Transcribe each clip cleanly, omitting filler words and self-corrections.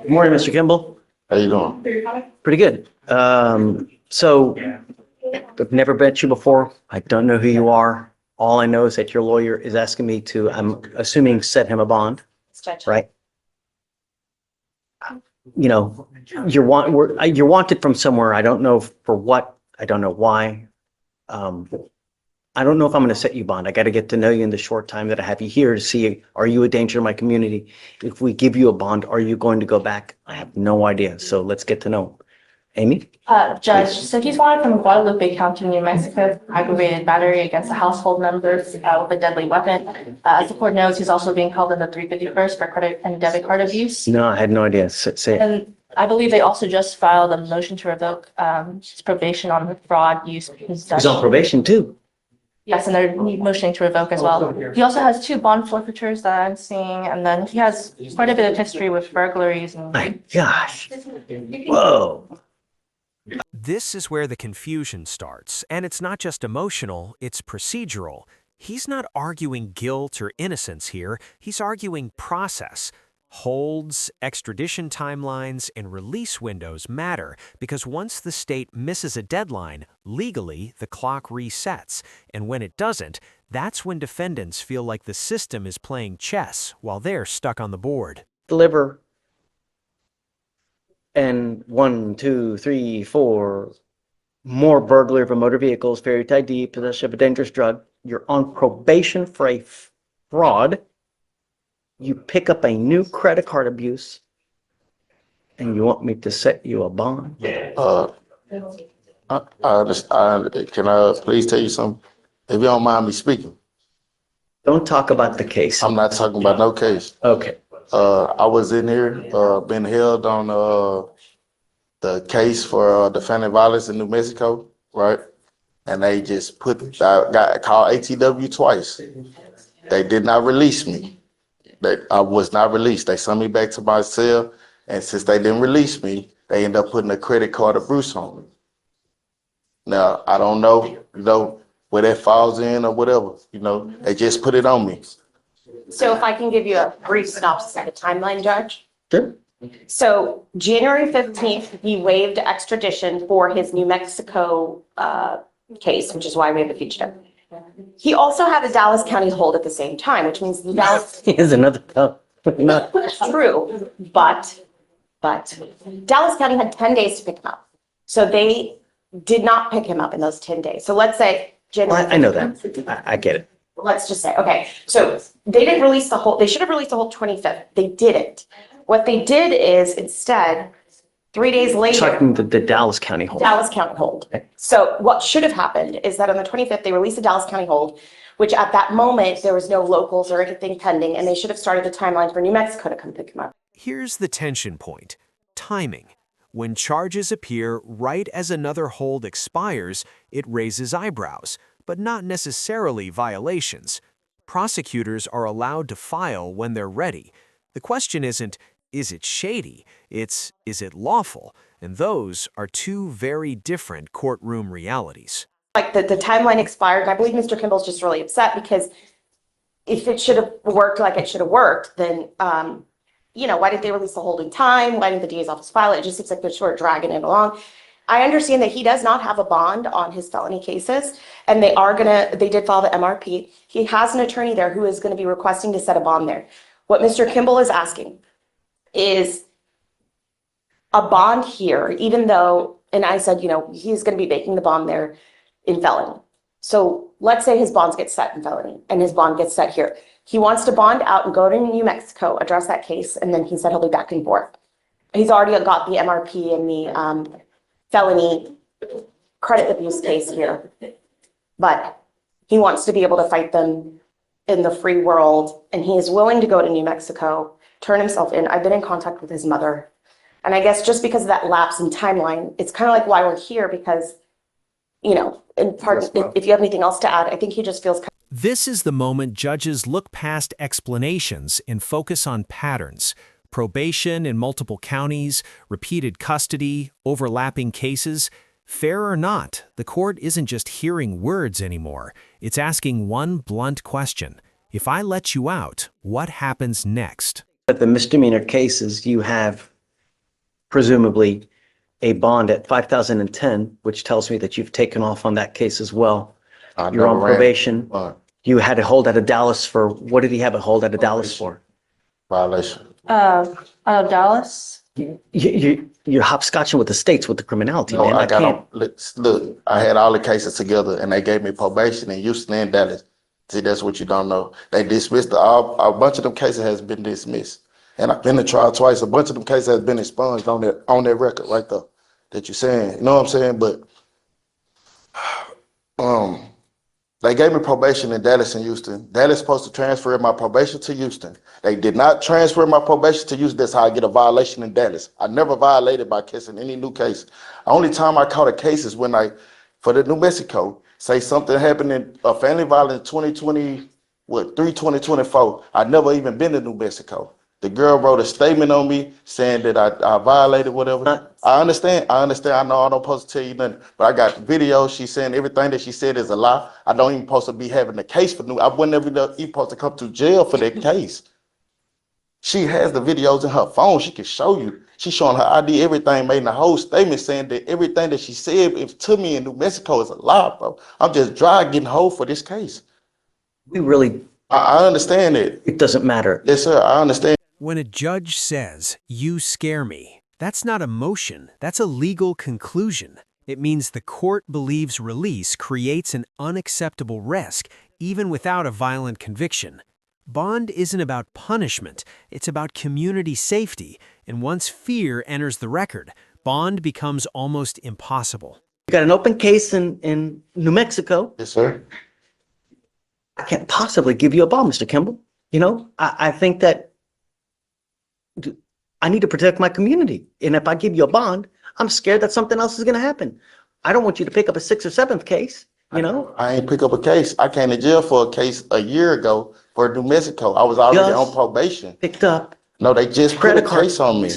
Good morning, Mr. Kimball. How you doing? Pretty good. So I've never met you before. I don't know who you are. All I know is that your lawyer is asking me to, I'm assuming, set him a bond, right? You know, you're wanted from somewhere. I don't know for what. I don't know why. Um, I don't know if I'm going to set you bond. I got to get to know you in the short time that I have you here to see, are you a danger to my community? If we give you a bond, are you going to go back? I have no idea. So let's get to know. Amy? Judge, so he's wanted from Guadalupe County, New Mexico, for aggravated battery against a household member with a deadly weapon. As the court knows, he's also being held in the 351st for credit and debit card abuse. No, I had no idea. Say it. And I believe they also just filed a motion to revoke his probation on fraud use. He's on probation too. Yes, and they're motioning to revoke as well. He also has 2 bond forfeitures that I'm seeing, and then he has quite a bit of history with burglaries and. My gosh. Whoa. This is where the confusion starts, and it's not just emotional, it's procedural. He's not arguing guilt or innocence here, he's arguing process. Holds, extradition timelines, and release windows matter because once the state misses a deadline, legally the clock resets, and when it doesn't, that's when defendants feel like the system is playing chess while they're stuck on the board. Deliver. And 1, 2, 3, 4 more burglary of a motor vehicles, fairy ID, possession of a dangerous drug. You're on probation for a fraud. You pick up a new credit card abuse, and you want me to set you a bond? I just, can I please tell you something? If you don't mind me speaking, Don't talk about the case. I'm not talking about no case. Okay. I was in here, been held on the case for defendant violence in New Mexico, right? And they just got called ATW twice. They did not release me. I was not released. They sent me back to my cell, and since they didn't release me, they ended up putting a credit card abuse on me. Now, I don't know, where that falls in or whatever, they just put it on me. So if I can give you a brief synopsis of the timeline, Judge. Sure. So January 15th, he waived extradition for his New Mexico case, which is why we have a fugitive. He also had a Dallas County hold at the same time, which means the Dallas. Here's another. That's true, but Dallas County had 10 days to pick him up. So they did not pick him up in those 10 days. So let's say January. I know that. I get it. Let's just say, okay, so they didn't release the whole, they should have released the whole 25th. They didn't. What they did is instead, 3 days later. Talking the Dallas County hold. Dallas County hold. Okay. So what should have happened is that on the 25th, they released the Dallas County hold, which at that moment, there was no locals or anything pending, and they should have started the timeline for New Mexico to come pick him up. Here's the tension point: timing. When charges appear right as another hold expires, it raises eyebrows, but not necessarily violations. Prosecutors are allowed to file when they're ready. The question isn't, is it shady? It's, is it lawful? And those are 2 very different courtroom realities. Like the timeline expired, and I believe Mr. Kimball's just really upset because if it should have worked like it should have worked, then, why didn't they release the hold in time? Why didn't the DA's office file it? It just seems like they're sort of dragging it along. I understand that he does not have a bond on his felony cases, and they did file the MRP. He has an attorney there who is going to be requesting to set a bond there. What Mr. Kimball is asking is a bond here, even though, and I said, he's going to be making the bond there in felony. So let's say his bonds get set in felony and his bond gets set here. He wants to bond out and go to New Mexico, address that case, and then he said he'll be back and forth. He's already got the MRP and the felony credit abuse case here, but he wants to be able to fight them in the free world, and he is willing to go to New Mexico, turn himself in. I've been in contact with his mother, and I guess just because of that lapse in timeline, it's kind of like why we're here, because, in part, if you have anything else to add, I think he just feels. This is the moment judges look past explanations and focus on patterns. Probation in multiple counties, repeated custody, overlapping cases. Fair or not, the court isn't just hearing words anymore. It's asking one blunt question. If I let you out, what happens next? But the misdemeanor cases, you have presumably a bond at 5,010, which tells me that you've taken off on that case as well. I You're on never ran probation. bond You had a hold out of Dallas for, what did he have a hold out of Dallas for? violation. Out of Dallas. You're hopscotching with the states with the criminality, No, man. I got can't. on, look, I had all the cases together and they gave me probation in Houston and Dallas. See, that's what you don't know. They dismissed a bunch of them cases has been dismissed. And I've been to trial twice. A bunch of them cases has been expunged on that record right there that you're saying. You know what I'm saying? But they gave me probation in Dallas and Houston. Dallas supposed to transfer my probation to Houston. They did not transfer my probation to Houston. That's how I get a violation in Dallas. I never violated by kissing any new case. The only time I caught a case is when for the New Mexico, say something happened in a family violence 2024. I never even been to New Mexico. The girl wrote a statement on me saying that I violated whatever. I understand. I know I don't supposed to tell you nothing, but I got videos. She's saying everything that she said is a lie. I don't even supposed to be having a case for I wasn't even supposed to come to jail for that case. She has the videos in her phone. She can show you. She's showing her ID, everything, made a whole statement saying that everything that she said to me in New Mexico is a lie, bro. I'm just dry getting hold for this case. I understand it. It doesn't matter. Yes, sir. I understand. When a judge says, "You scare me," that's not emotion, that's a legal conclusion. It means the court believes release creates an unacceptable risk, even without a violent conviction. Bond isn't about punishment, it's about community safety, and once fear enters the record, bond becomes almost impossible. You got an open case in New Mexico. Yes, sir. I can't possibly give you a bond, Mr. Kimball. You know, I think that I need to protect my community. And if I give you a bond, I'm scared that something else is going to happen. I don't want you to pick up a 6th or 7th case, you know? I ain't pick up a case. I came to jail for a case a year ago for New Mexico. I was already Just on probation. picked up. No, they just put Credit a card. case on me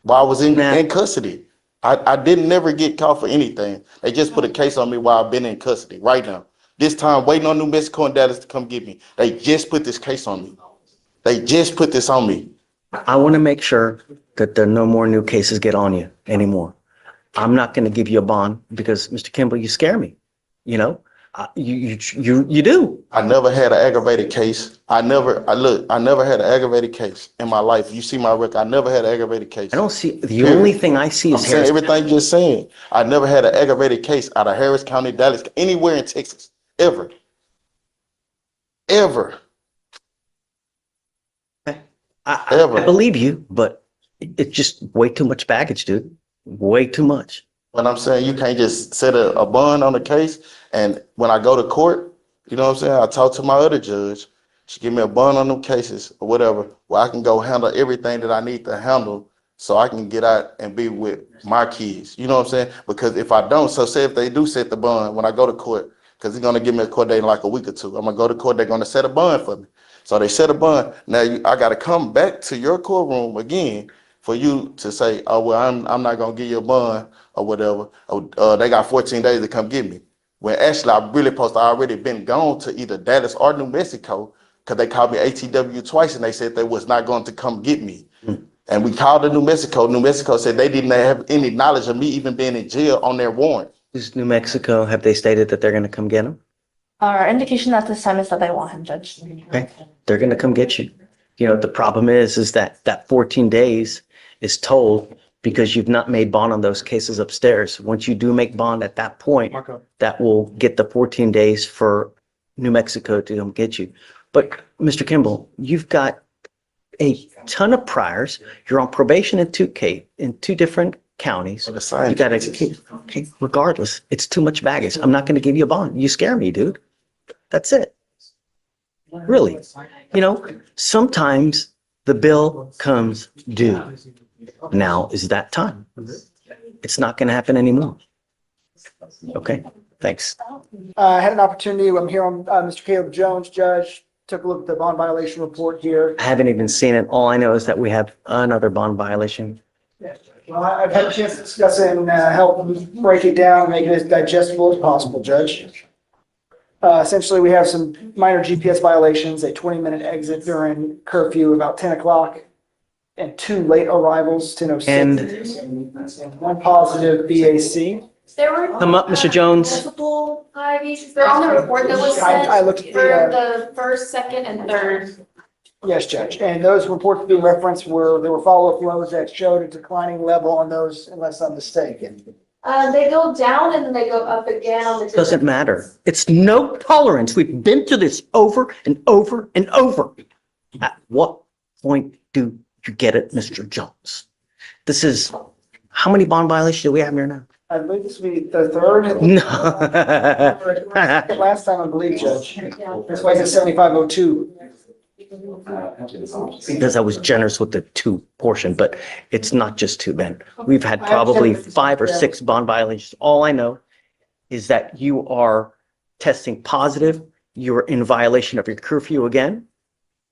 while I was in Nah. custody. I didn't never get caught for anything. They just put a case on me while I've been in custody right now. This time, waiting on New Mexico and Dallas to come get me. They just put this case on me. They just put this on me. I want to make sure that there are no more new cases get on you anymore. I'm not going to give you a bond because, Mr. Kimball, you scare me. You know, you do. I never had an aggravated case. I never had an aggravated case in my life. You see my record. I never had an aggravated case. I don't see, the only thing I see I'm is saying Harris. everything you're just saying. I never had an aggravated case out of Harris County, Dallas, anywhere in Texas, ever. Ever. I believe you, but it's just way too much baggage, dude. Way too much. But I'm saying you can't just set a bond on the case. And when I go to court, you know what I'm saying? I talk to my other judge. She give me a bond on them cases or whatever, where I can go handle everything that I need to handle so I can get out and be with my kids. You know what I'm saying? Because if I don't, so say if they do set the bond when I go to court, because he's going to give me a court date in like a week or two. I'm going to go to court. They're going to set a bond for me. So they set a bond. Now I got to come back to your courtroom again for you to say, oh, well, I'm not going to give you a bond or whatever. They got 14 days to come get me. When actually I really supposed to already been gone to either Dallas or New Mexico because they called me ATW twice and they said they was not going to come get me. And we called to New Mexico. New Mexico said they didn't have any knowledge of me even being in jail on their warrant. Is New Mexico, have they stated that they're going to come get him? Our indication at this time is that they want him, Judge. Okay, they're going to come get you. You know, the problem is that 14 days is told because you've not made bond on those cases upstairs. Once you do make bond at that point, that will get the 14 days for New Mexico to come get you. But Mr. Kimball, you've got a ton of priors. You're on probation in two different counties. You got to, okay, regardless, it's too much baggage. I'm not going to give you a bond. You scare me, dude. That's it. Really. You know, sometimes the bill comes due. Now is that time. It's not going to happen anymore. Okay, thanks. I had an opportunity, I'm here on Mr. Caleb Jones, judge, took a look at the bond violation report here. I haven't even seen it. All I know is that we have another bond violation. Well, I've had a chance to discuss it and help break it down, make it as digestible as possible, Judge. Essentially, we have some minor GPS violations, a 20-minute exit during curfew about 10 o'clock, and 2 late arrivals, 10:06. And 1 positive BAC. There were. Come up, Mr. Jones. Multiple IVs. They're on the report that was I sent looked at for the, the first, second, and third. yes, Judge, and those reports being referenced were, there were follow-up flows that showed a declining level on those, unless I'm mistaken. They go down and then they go up again on the. Doesn't matter. It's no tolerance. We've been through this over and over and over. At what point do you get it, Mr. Jones? This is, how many bond violations do we have here now? I believe this will be the 3rd. No. Last time, I believe, Judge. That's why it's 7502. Because I was generous with the 2 portion, but it's not just 2, Ben. We've had probably 5 or 6 bond violations. All I know is that you are testing positive. You're in violation of your curfew again.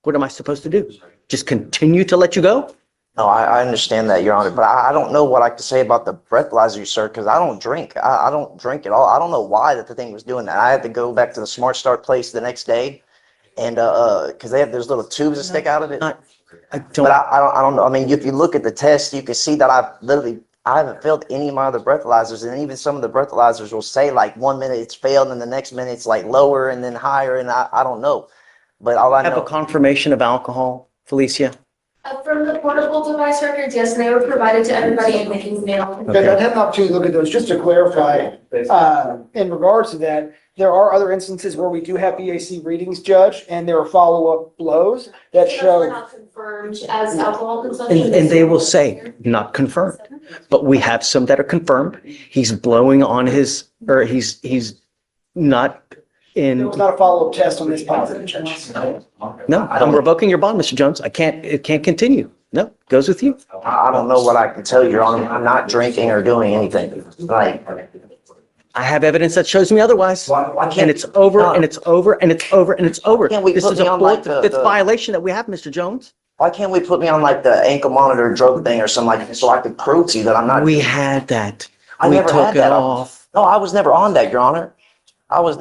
What am I supposed to do? Just continue to let you go? No, I understand that, Your Honor, but I don't know what I could say about the breathalyzer, sir, because I don't drink. I don't drink at all. I don't know why that the thing was doing that. I had to go back to the Smart Start place the next day, and because they have those little tubes that stick out of it. I But don't, I don't know. I mean, if you look at the test, you can see that I haven't failed any of my other breathalyzers, and even some of the breathalyzers will say like 1 minute it's failed, and the next minute it's like lower and then higher, and I don't know. But all I have a know. confirmation of alcohol, Felicia? From the portable device records, yes, they were provided to everybody in the email. Judge, I'd have an opportunity to look at those, just to clarify, in regards to that, there are other instances where we do have BAC readings, Judge, and there are follow-up blows that Those were show. not confirmed as alcohol consumption. And they will say, not confirmed. But we have some that are confirmed. He's blowing on his, or he's not There in, was not a follow-up test on this positive, Judge. no, I'm revoking your bond, Mr. Jones. It can't continue. No, goes with you. I don't know what I can tell you, Your Honor. I'm not drinking or doing anything. Like, I have evidence that shows me otherwise. why can't? And it's over and it's over and it's over and it's over. Can't we This put is me a on, like, 4th, the- 5th violation that we have, Mr. Jones. Why can't we put me on like the ankle monitor drug thing or something like that so I could prove to you that I'm not? We had that. I We never took had it that. off. No, I was never on that, Your Honor. I was.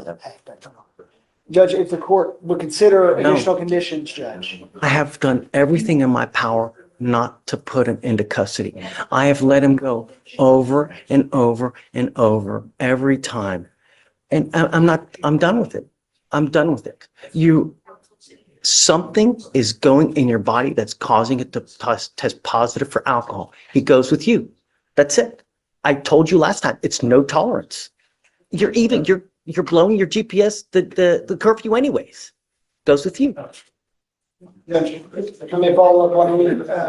Judge, if the court would consider No. additional conditions, Judge. I have done everything in my power not to put him into custody. I have let him go over and over and over every time. And I'm done with it. I'm done with it. Something is going in your body that's causing it to test positive for alcohol. He goes with you. That's it. I told you last time, it's no tolerance. You're blowing your GPS, the curfew anyways. Goes with you. Judge, if I may follow up on,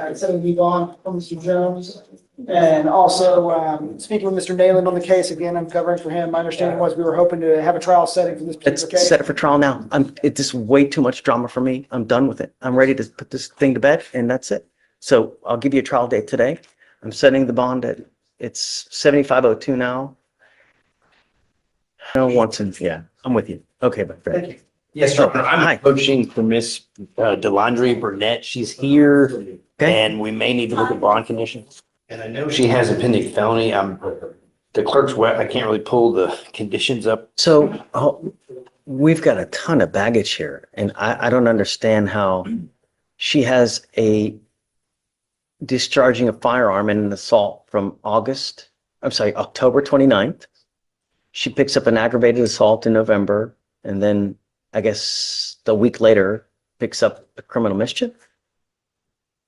instead of move on from Mr. Jones. And also, speaking with Mr. Nayland on the case, again, I'm covering for him. My understanding was we were hoping to have a trial setting for this Let's particular case. set it for trial now. It's just way too much drama for me. I'm done with it. I'm ready to put this thing to bed and that's it. So I'll give you a trial date today. I'm setting the bond at, it's 7502 now. No, once and, yeah, I'm with you. Okay, but Thank you. Yes, sir. Hi. I'm coaching for Miss Delandry Burnett. She's here Okay. and we may need to look at bond conditions. And I know she has a pending felony. The clerk's wet. I can't really pull the conditions up. So we've got a ton of baggage here and I don't understand how she has a discharging a firearm in an assault from October 29th. She picks up an aggravated assault in November and then I guess the week later picks up a criminal mischief.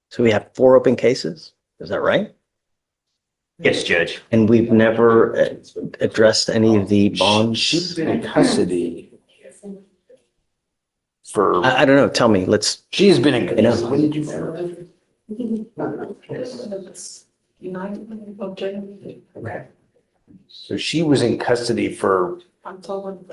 So we have 4 open cases. Is that right? Yes, Judge. And we've never addressed any of the She's bonds. been in custody for, I don't know. Tell me, she's been in. I know. When did you? Okay. So she was in custody for,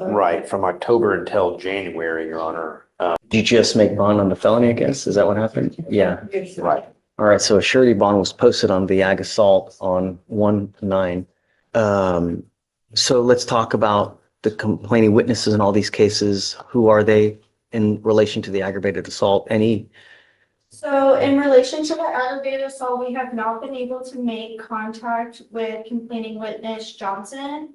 right, from October until January, Your Honor. did you just make bond on the felony, I guess? Is that what happened? Yeah. Right. All right. So a surety bond was posted on the ag assault on 1/9. So let's talk about the complaining witnesses in all these cases. Who are they in relation to the aggravated assault? Any? So in relation to the aggravated assault, we have not been able to make contact with complaining witness Johnson.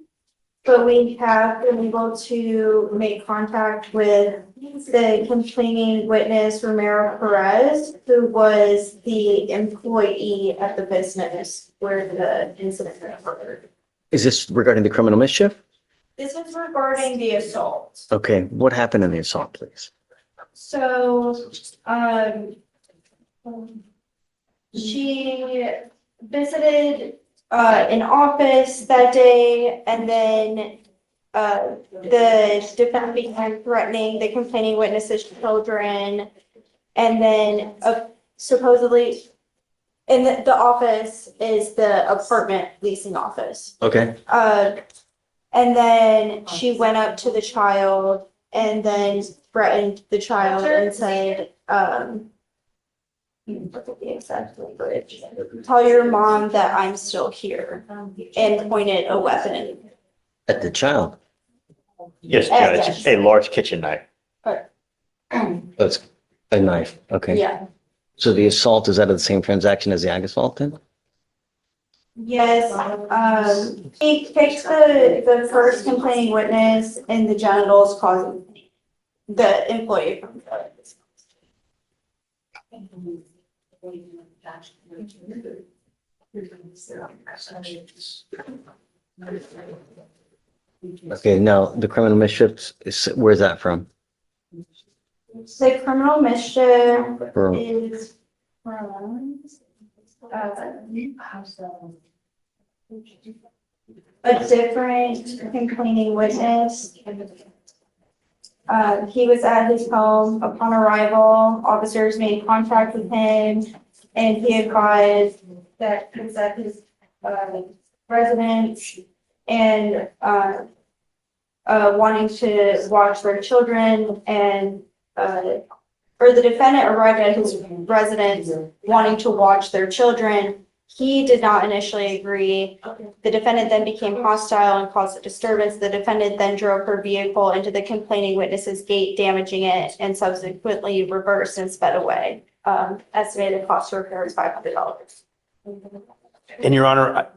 but we have been able to make contact with the complaining witness, Romero Perez, who was the employee at the business where the incident occurred. Is this regarding the criminal mischief? This is regarding the assault. Okay, what happened in the assault, please? So, she visited an office that day, and then the defendant began threatening the complaining witness's children, and then supposedly in the office is the apartment leasing office. Okay. And then she went up to the child and then threatened the child and said, what the exact language? Tell your mom that I'm still here, and pointed a weapon. At the child? Yes, Yes. Judge, a large kitchen knife. That's a knife, okay. Yeah. So the assault is out of the same transaction as the ag assault then? Yes, he kicked the first complaining witness in the genitals, causing the employee from the. Okay, now the criminal mischief is, where's that from? The criminal mischief Or- is from, a different complaining witness. He was at his home upon arrival. Officers made contact with him, and he advised that he was at his residence and wanting to watch their children, and or the defendant arrived at his residence wanting to watch their children. He did not initially agree. The defendant then became hostile and caused a disturbance. The defendant then drove her vehicle into the complaining witness's gate, damaging it, and subsequently reversed and sped away. Estimated cost to repair is $500. And Your Honor,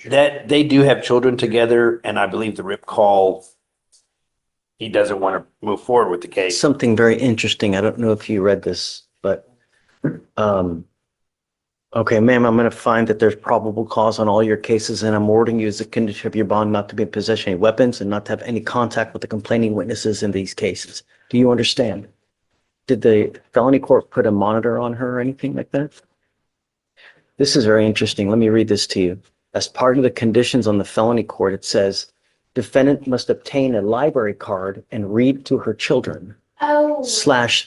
that they do have children together, and I believe the RIP call, he doesn't want to move forward with the case. Something very interesting. I don't know if you read this, but, okay, ma'am, I'm going to find that there's probable cause on all your cases, and I'm ordering you as a condition of your bond not to be in possession of any weapons and not to have any contact with the complaining witnesses in these cases. Do you understand? Did the felony court put a monitor on her or anything like that? This is very interesting. Let me read this to you. As part of the conditions on the felony court, it says, defendant must obtain a library card and read to her children, Oh.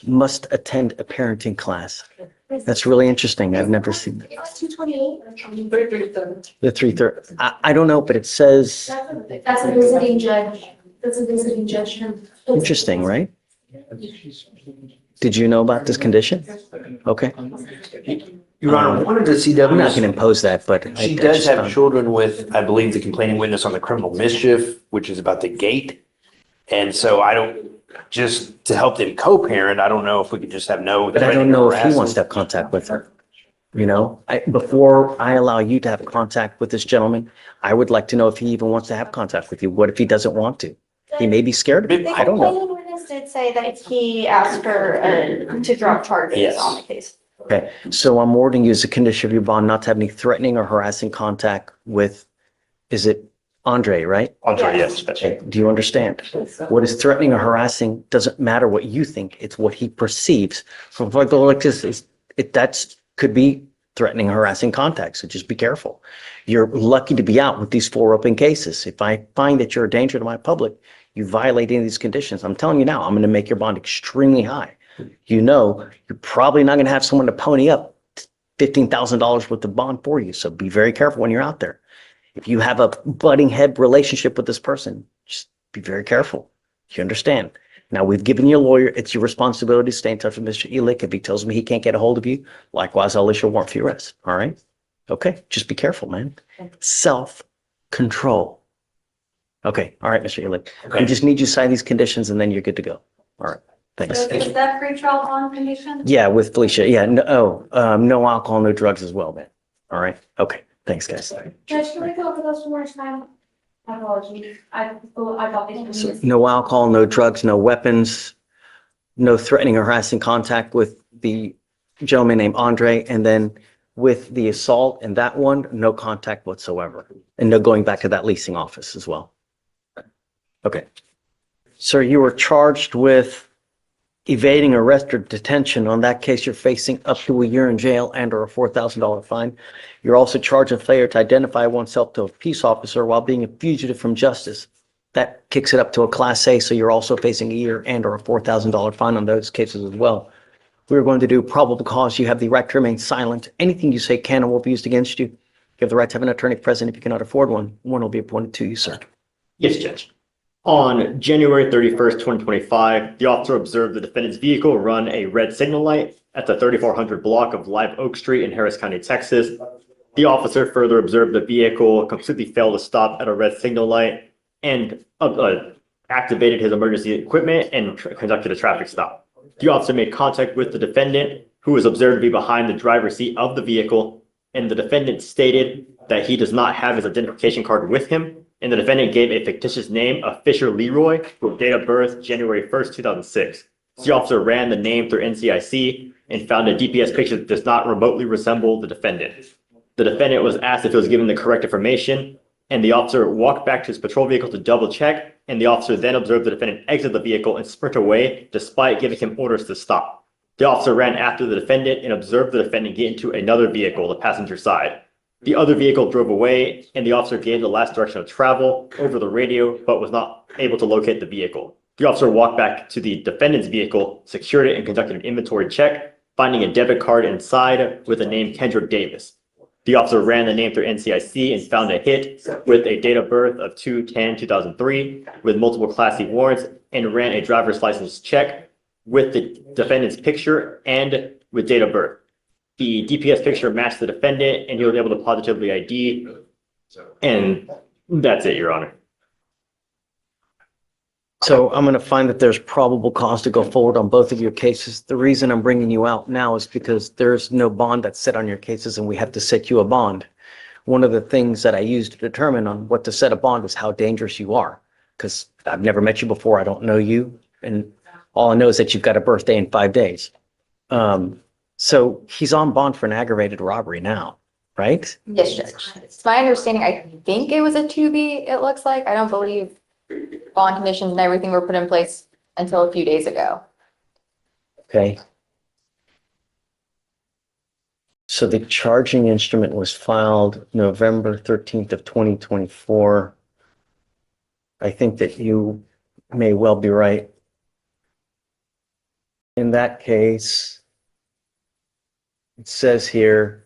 / must attend a parenting class. That's really interesting. I've never seen that. It's 228. The 330, I don't know, but it says, That's a visiting judge. That's a visiting judge. interesting, right? Did you know about this condition? Okay. Your Honor, one of the I'm not going to CWs, impose that, but. she does have children with, I believe, the complaining witness on the criminal mischief, which is about the gate. And so I don't, just to help them co-parent, I don't know if we could just have no. But I don't know if he wants to have contact with her. You know, before I allow you to have contact with this gentleman, I would like to know if he even wants to have contact with you. What if he doesn't want to? He may be scared of it. The I don't know. complaining witness did say that he asked her to drop charges Yes. on the case. Okay, so I'm ordering you as a condition of your bond not to have any threatening or harassing contact with, is it Andre, right? Andre, yes, that's Okay, do you understand? What is threatening or harassing doesn't matter what you think, it's what he perceives. From like this, that's could be threatening or harassing contact, so just be careful. You're lucky to be out with these 4 open cases. If I find that you're a danger to my public, you violate any of these conditions, I'm telling you now, I'm going to make your bond extremely high. You know, you're probably not going to have someone to pony up $15,000 worth of bond for you, so be very careful when you're out there. If you have a butting head relationship with this person, just be very careful. You understand? Now, we've given you a lawyer. It's your responsibility to stay in touch with Mr. Elick. If he tells me he can't get a hold of you, likewise, I'll issue a warrant for your arrest. All right? Okay. Just be careful, man. Self-control. Okay. All right, Mr. Elick. We just need you to sign these conditions and then you're good to go. All right. Thanks. Is that pretrial bond condition? Yeah, with Felicia. Yeah. No, no alcohol, no drugs as well, man. All right. Okay. Thanks, guys. Judge, can we go over those one more time? Apologies. I thought these were. No alcohol, no drugs, no weapons, no threatening or harassing contact with the gentleman named Andre, and then with the assault and that one, no contact whatsoever, and no going back to that leasing office as well. Okay. Sir, you were charged with evading arrest or detention. On that case, you're facing up to a year in jail and or a $4,000 fine. You're also charged with failure to identify oneself to a peace officer while being a fugitive from justice. That kicks it up to a Class A, so you're also facing a year and or a $4,000 fine on those cases as well. We're going to do probable cause. You have the right to remain silent. Anything you say can and will be used against you. You have the right to have an attorney present. If you cannot afford one, one will be appointed to you, sir. Yes, Judge. On January 31st, 2025, the officer observed the defendant's vehicle run a red signal light at the 3400 block of Live Oak Street in Harris County, Texas. The officer further observed the vehicle completely failed to stop at a red signal light and activated his emergency equipment and conducted a traffic stop. The officer made contact with the defendant, who was observed to be behind the driver's seat of the vehicle, and the defendant stated that he does not have his identification card with him, and the defendant gave a fictitious name of Fisher Leroy, with date of birth January 1st, 2006. The officer ran the name through NCIC and found a DPS picture that does not remotely resemble the defendant. The defendant was asked if he was given the correct information, and the officer walked back to his patrol vehicle to double check, and the officer then observed the defendant exit the vehicle and sprint away despite giving him orders to stop. The officer ran after the defendant and observed the defendant get into another vehicle, the passenger side. The other vehicle drove away, and the officer gave the last direction of travel over the radio, but was not able to locate the vehicle. The officer walked back to the defendant's vehicle, secured it, and conducted an inventory check, finding a debit card inside with the name Kendrick Davis. The officer ran the name through NCIC and found a hit with a date of birth of 2/10/2003 with multiple Class C warrants, and ran a driver's license check with the defendant's picture and with date of birth. The DPS picture matched the defendant, and he was able to positively ID. And that's it, Your Honor. So I'm going to find that there's probable cause to go forward on both of your cases. The reason I'm bringing you out now is because there's no bond that's set on your cases, and we have to set you a bond. One of the things that I use to determine on what to set a bond is how dangerous you are, because I've never met you before. I don't know you. And all I know is that you've got a birthday in 5 days. So he's on bond for an aggravated robbery now, right? Yes, Judge. It's my understanding, I think it was a 2B, it looks like. I don't believe bond conditions and everything were put in place until a few days ago. Okay. So the charging instrument was filed November 13th of 2024. I think that you may well be right. In that case, it says here,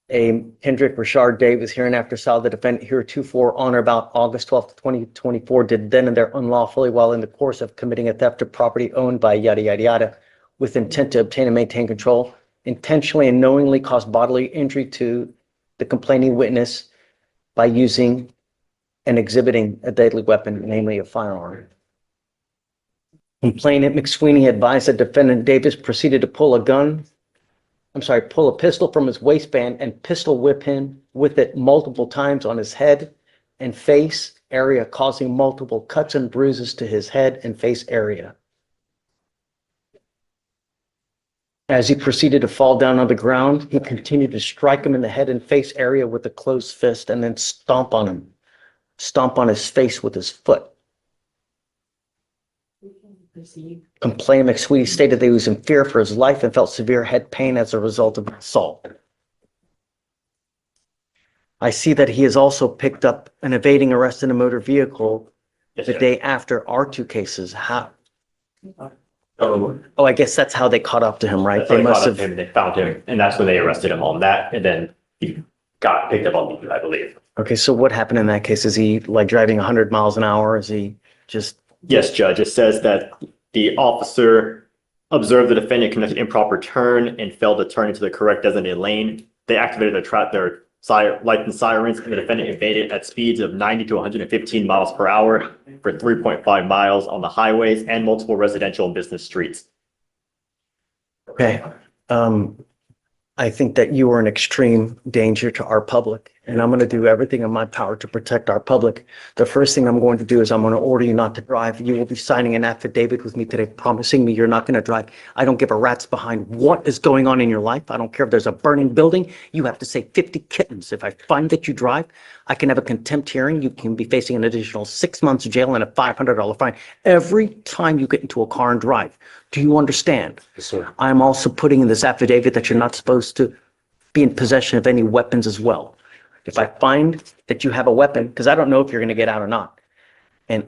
a Kendrick Rashard Davis hereinafter saw the defendant heretofore on or about August 12th, 2024, did then and there unlawfully while in the course of committing a theft of property owned by yada, yada, yada, with intent to obtain and maintain control, intentionally and knowingly cause bodily injury to the complaining witness by using and exhibiting a deadly weapon, namely a firearm. Complainant McSweeney advised that defendant Davis proceeded to pull a pistol from his waistband and pistol whip him with it multiple times on his head and face area, causing multiple cuts and bruises to his head and face area. As he proceeded to fall down on the ground, he continued to strike him in the head and face area with a closed fist and then stomp on his face with his foot. Complainant McSweeney stated that he was in fear for his life and felt severe head pain as a result of the assault. I see that he has also picked up an evading arrest in a motor vehicle the day after our two cases. How? Oh, I guess that's how they caught up to him, right? They must have him. They found him, and that's when they arrested him on that. And then he got picked up on me, I believe. Okay, so what happened in that case? Is he like driving 100 miles an hour? Is he just? Yes, Judge. It says that the officer observed the defendant conduct an improper turn and failed to turn into the correct designated lane. They activated their lights and sirens, and the defendant evaded at speeds of 90 to 115 miles per hour for 3.5 miles on the highways and multiple residential and business streets. Okay. I think that you are an extreme danger to our public and I'm going to do everything in my power to protect our public. The first thing I'm going to do is I'm going to order you not to drive. You will be signing an affidavit with me today promising me you're not going to drive. I don't give a rat's behind what is going on in your life. I don't care if there's a burning building. You have to say 50 kittens. If I find that you drive, I can have a contempt hearing. You can be facing an additional 6 months jail and a $500 fine every time you get into a car and drive. Do you understand? Yes, sir. I'm also putting in this affidavit that you're not supposed to be in possession of any weapons as well. If I find that you have a weapon, because I don't know if you're going to get out or not, and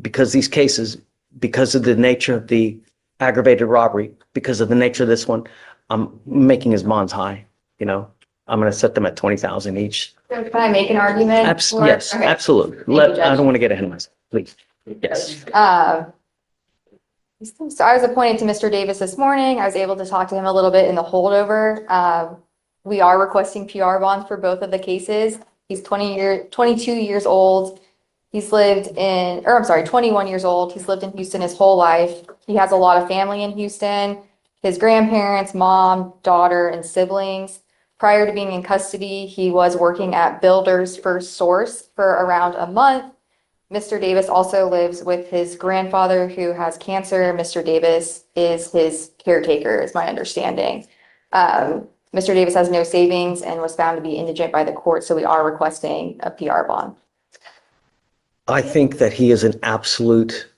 because these cases, because of the nature of the aggravated robbery, because of the nature of this one, I'm making his bonds high, you know? I'm going to set them at 20,000 each. So can I make an argument? Yes, Okay. absolutely. Judge. I don't want to get ahead of myself, please. Yes. So I was appointed to Mr. Davis this morning. I was able to talk to him a little bit in the holdover. We are requesting PR bonds for both of the cases. He's 22 years old. He's lived in, or I'm sorry, 21 years old. He's lived in Houston his whole life. He has a lot of family in Houston, his grandparents, mom, daughter, and siblings. Prior to being in custody, he was working at Builders First Source for around a month. Mr. Davis also lives with his grandfather who has cancer. Mr. Davis is his caretaker, is my understanding. Mr. Davis has no savings and was found to be indigent by the court, so we are requesting a PR bond. I think that he is an absolute,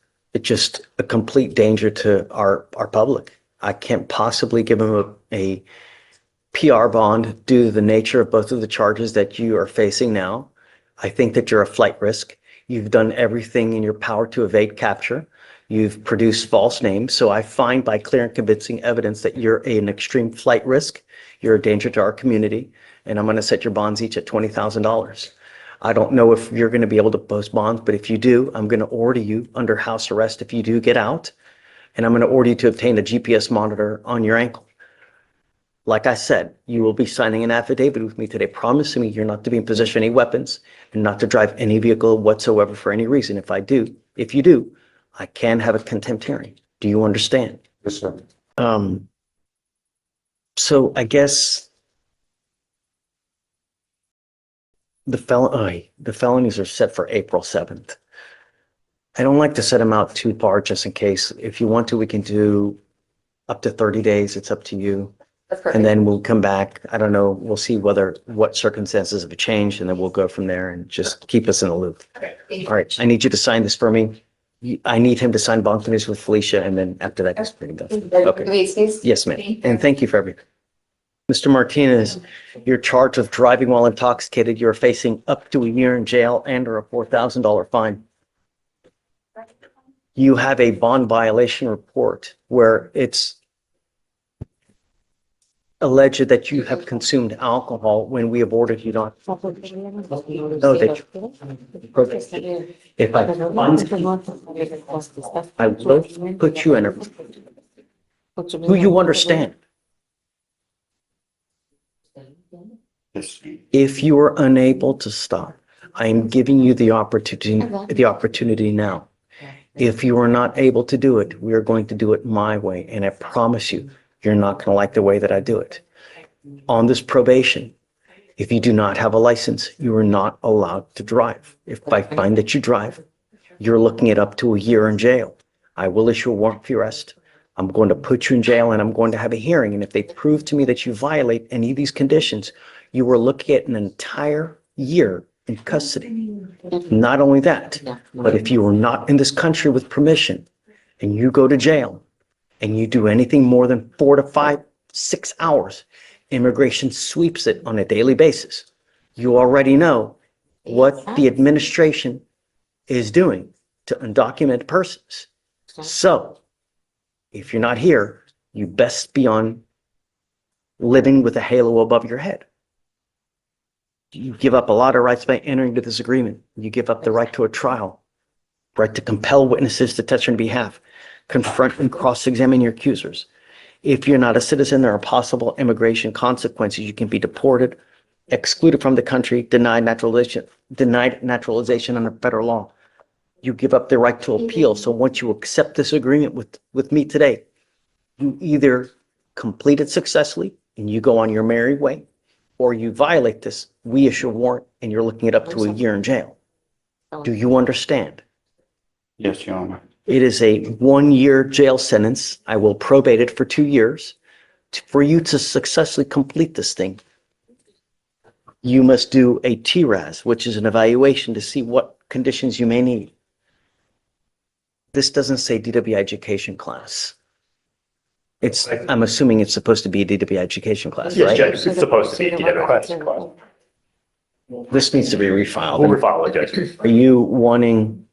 just a complete danger to our public. I can't possibly give him a PR bond due to the nature of both of the charges that you are facing now. I think that you're a flight risk. You've done everything in your power to evade capture. You've produced false names. So I find by clear and convincing evidence that you're an extreme flight risk. You're a danger to our community. And I'm going to set your bonds each at $20,000. I don't know if you're going to be able to post bonds, but if you do, I'm going to order you under house arrest if you do get out. And I'm going to order you to obtain a GPS monitor on your ankle. Like I said, you will be signing an affidavit with me today promising me you're not to be in possession of any weapons and not to drive any vehicle whatsoever for any reason. If you do, I can have a contempt hearing. Do you understand? Yes, sir. So I guess the felonies are set for April 7th. I don't like to set them out too far just in case. If you want to, we can do up to 30 days. It's up to you. That's perfect. And then we'll come back. I don't know. We'll see what circumstances have changed, and then we'll go from there and just keep us in the loop. Okay, thank you. All right. I need you to sign this for me. I need him to sign bond finish with Felicia, and then after that, just bring it done. Okay. Can we excuse? Yes, ma'am. Thank you. And thank you for everything. Mr. Martinez, you're charged with driving while intoxicated. You're facing up to a year in jail and or a $4,000 fine. You have a bond violation report where it's alleged that you have consumed alcohol when we have ordered you not. No, that if I find, I will put you in a, do you understand? If you are unable to stop, I am giving you the opportunity now. If you are not able to do it, we are going to do it my way. And I promise you, you're not going to like the way that I do it. On this probation, if you do not have a license, you are not allowed to drive. If I find that you drive, you're looking at up to a year in jail. I will issue a warrant for your arrest. I'm going to put you in jail and I'm going to have a hearing. And if they prove to me that you violate any of these conditions, you are looking at an entire year in custody. Not only that, but if you are not in this country with permission and you go to jail and you do anything more than 4 to 5, 6 hours, immigration sweeps it on a daily basis. You already know what the administration is doing to undocumented persons. So if you're not here, you best be on living with a halo above your head. You give up a lot of rights by entering into this agreement. You give up the right to a trial, right to compel witnesses to testify on behalf, confront and cross-examine your accusers. If you're not a citizen, there are possible immigration consequences. You can be deported, excluded from the country, denied naturalization under federal law. You give up the right to appeal. So once you accept this agreement with me today, you either complete it successfully and you go on your merry way, or you violate this, we issue a warrant and you're looking at up to a year in jail. Do you understand? Yes, Your Honor. It is a 1-year jail sentence. I will probate it for 2 years. For you to successfully complete this thing, you must do a TRAS, which is an evaluation to see what conditions you may need. This doesn't say DWI education class. I'm assuming it's supposed to be a DWI education class, Yes, right? Judge, it's supposed to be a DWI. This needs to be We'll refiled. refile it, Judge. Are you wanting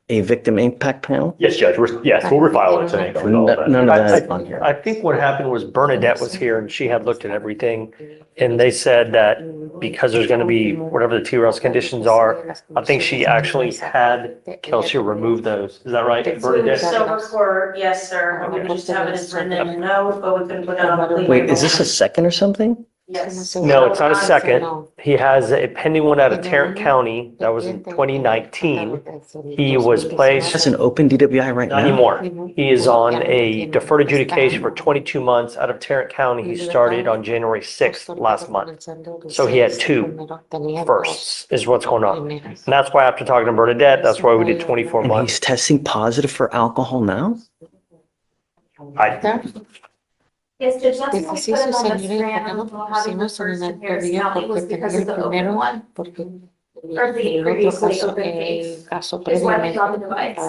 a victim impact panel? Yes, Judge, yes, we'll refile it today. None of that is on here. I think what happened was Bernadette was here and she had looked at everything. And they said that because there's going to be whatever the TRS conditions are, I think she actually had Kelsey remove those. Is that right, Bernadette? So record, yes, sir. We just have it as written note, but we can put it on the. Wait, is this a second or something? Yes. No, it's not a second. He has a pending one out of Tarrant County. That was in 2019. He was placed. That's an open DWI right Not now? anymore. He is on a deferred adjudication for 22 months out of Tarrant County. He started on January 6th last month. So he had 2 firsts is what's going on. And that's why after talking to Bernadette, that's why we did 24 And months. he's testing positive for alcohol now? Yes, Judge, that's why we put it on the scram, we'll have it first in Harris County was because of the open one. Or the previously open case, is why we got the device.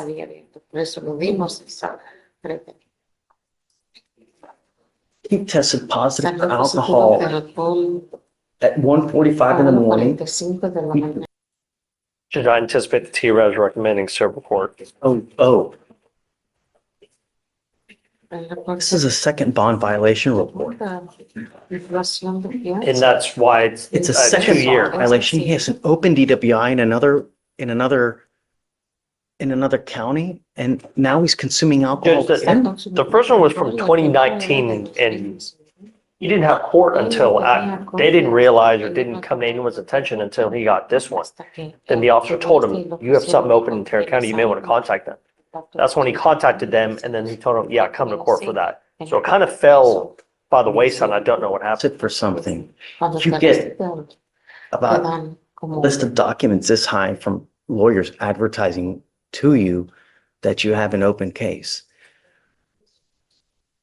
He tested positive for alcohol at 1:45 in the morning. Judge, I anticipate the TRES recommending civil court. Oh. This is a second bond violation report. And that's why it's It's a a second 2-year. bond violation. He has an open DWI in another county, and now he's consuming alcohol. Judge, the first one was from 2019 and he didn't have court until they didn't realize or didn't come to anyone's attention until he got this one. Then the officer told him, you have something open in Tarrant County, you may want to contact them. That's when he contacted them and then he told them, yeah, come to court for that. So it kind of fell by the wayside. I don't know what happened. Sit for something. You get about a list of documents this high from lawyers advertising to you that you have an open case.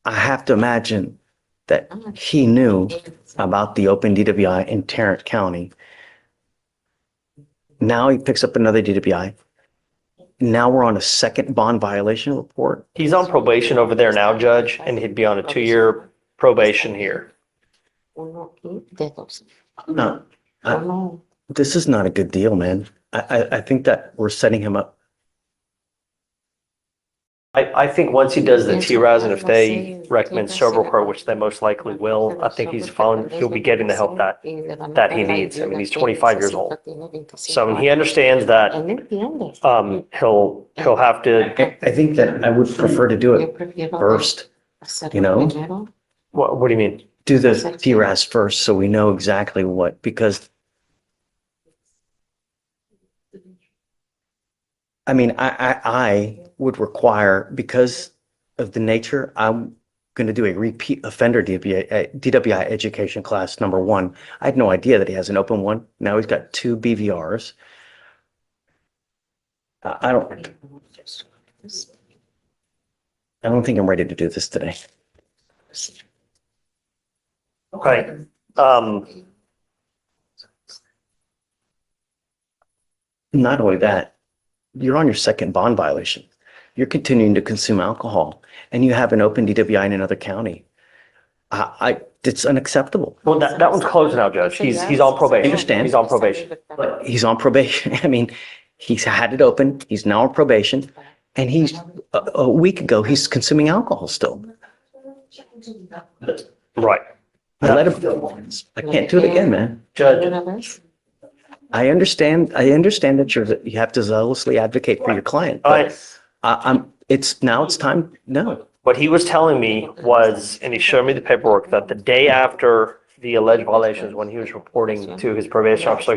I have to imagine that he knew about the open DWI in Tarrant County. Now he picks up another DWI. Now we're on a second bond violation report. He's on probation over there now, Judge, and he'd be on a 2-year probation here. No, this is not a good deal, man. I think that we're setting him up. I think once he does the TRAS and if they recommend civil court, which they most likely will, I think he'll be getting the help that he needs. I mean, he's 25 years old. So he understands that he'll have to. I think that I would prefer to do it first, you know? What do you mean? Do the TRAS first so we know exactly what, because I mean, I would require, because of the nature, I'm going to do a repeat offender DWI education class number 1. I had no idea that he has an open one. Now he's got 2 BVRs. I don't think I'm ready to do this today. Okay. Not only that, you're on your second bond violation. You're continuing to consume alcohol and you have an open DWI in another county. It's unacceptable. Well, that one's closed now, Judge. He's on probation. I understand. He's on probation. But he's on probation. I mean, he's had it open. He's now on probation. And he's, a week ago, he's consuming alcohol still. Right. I let him go once. I can't do it again, man. Judge, I understand that you have to zealously advocate for your client, but it's time. No. what he was telling me was, and he showed me the paperwork, that the day after the alleged violations, when he was reporting to his probation officer,